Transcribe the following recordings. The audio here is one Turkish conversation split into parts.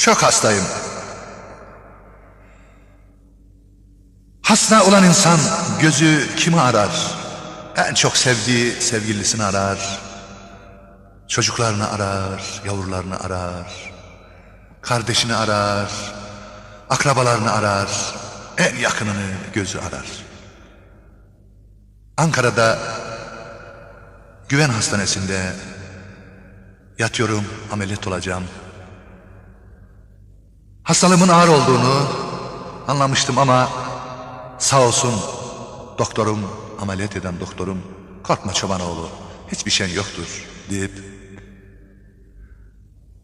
Çok hastayım. Hasta olan insan gözü kimi arar? En çok sevdiği sevgilisini arar. Çocuklarını arar, yavrularını arar. Kardeşini arar. Akrabalarını arar. En yakınını gözü arar. Ankara'da Güven Hastanesi'nde yatıyorum, ameliyat olacağım. Hastalığımın ağır olduğunu anlamıştım ama sağ olsun doktorum, ameliyat eden doktorum, korkma çobanoğlu, hiçbir şeyin yoktur deyip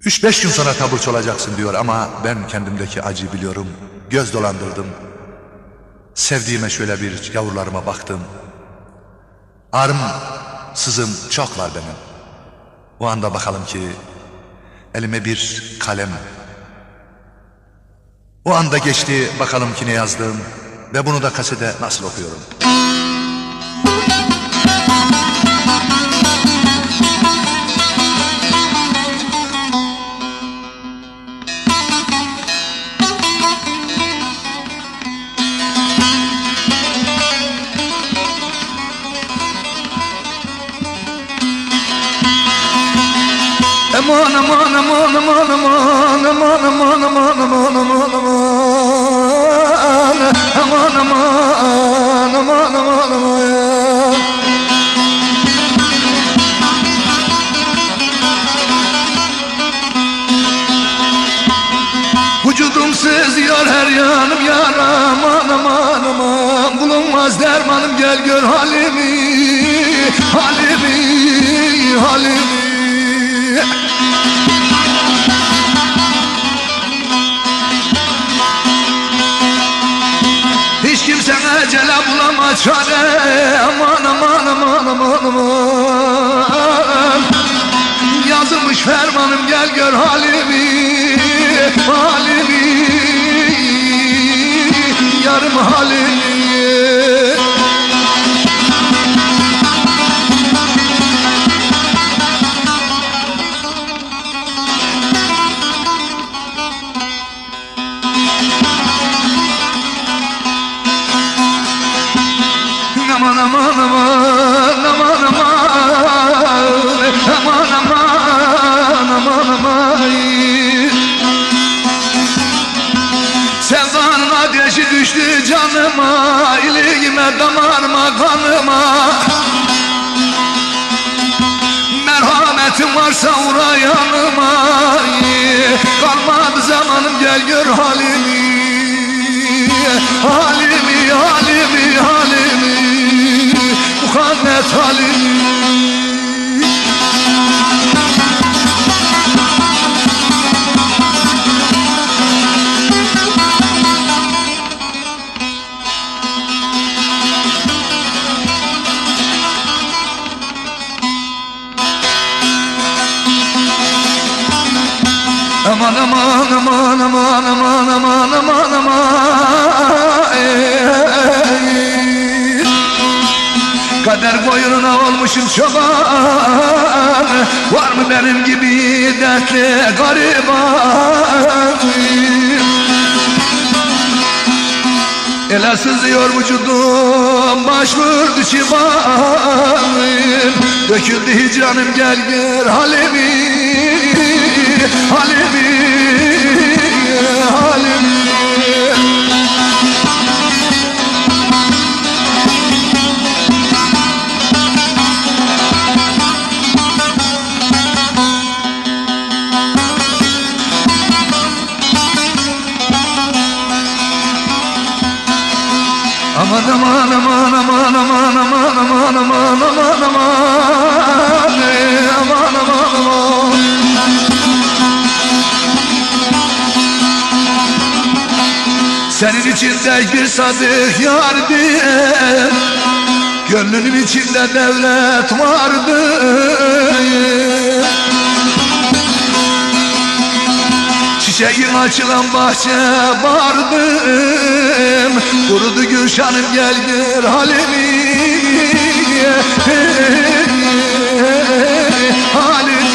3-5 gün sonra taburcu olacaksın diyor ama ben kendimdeki acıyı biliyorum. Göz dolandırdım. Sevdiğime şöyle bir yavrularıma baktım. Ağrım, sızım çok var benim. O anda bakalım ki elime bir kalem. O anda geçti, bakalım ki ne yazdım ve bunu da kasete nasıl okuyorum. Aman aman aman aman aman aman aman aman aman aman aman aman aman aman aman. Vücudum sızıyor, her yanım yara, aman aman aman. Bulunmaz dermanım, gel gör halimi, halimi, halimi. Hiç kimse ecele bulamaz çare, aman aman aman aman aman. Yazılmış fermanım, gel gör halimi, halimi, yarım halimi. Aman aman aman aman aman aman aman aman. Sevdanın ateşi düştü canıma, iliğime damarıma kanıma. Merhametin varsa uğra yanıma, kalmadı zamanım, gel gör halimi, halimi, halimi, halimi. Mukannet halimi. Aman aman aman aman aman aman aman aman. Kader boynuna olmuşum çoban, var mı benim gibi dertli gariban? Ele sızıyor vücudum, baş vurdu çıban. Döküldü hicranım, gel gör halimi, halimi, halimi. Aman aman aman aman aman aman aman aman aman aman aman aman. Senin içinde bir sadık yardı, gönlünün içinde devlet vardı. Çiçeğin açılan bahçe vardım, kurudu gülşanım, gel gör halimi, halimi.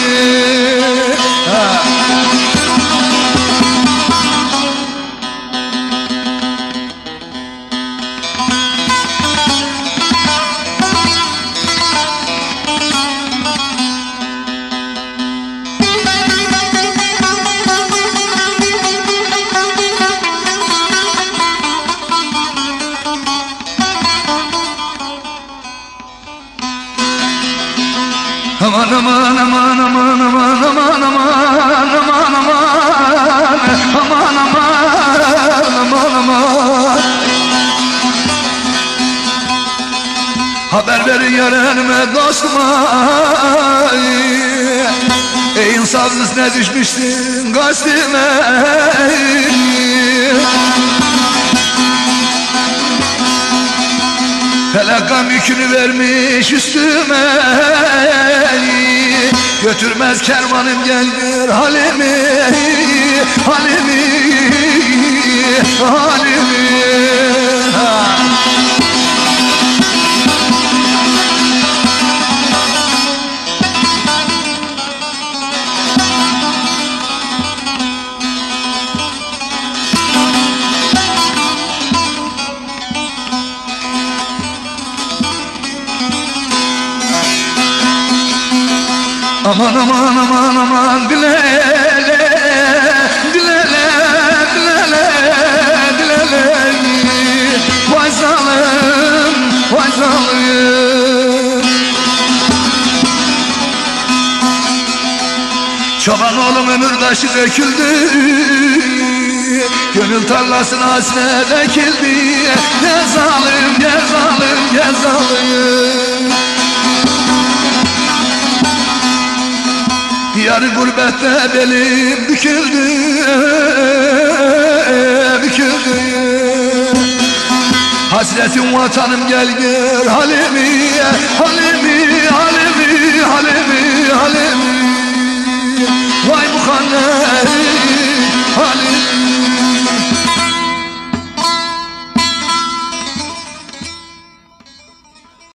Yeğenime dostuma ey insafsız ne düşmüşsün gastime. Hele gam yükünü vermiş üstüme, götürmez kervanım gel gör halimi, halimi, halimi. Aman aman aman aman dilele, dilele, dilele, dilele. Vay zalim, vay zalim. Çoban oğlum ömürdaşı döküldü, gönül tarlasına hasret ekildi. Gel zalim, gel zalim, gel zalim. Yarı gurbette belim büküldü, büküldü. Hasretim vatanım gel gör halimi, halimi.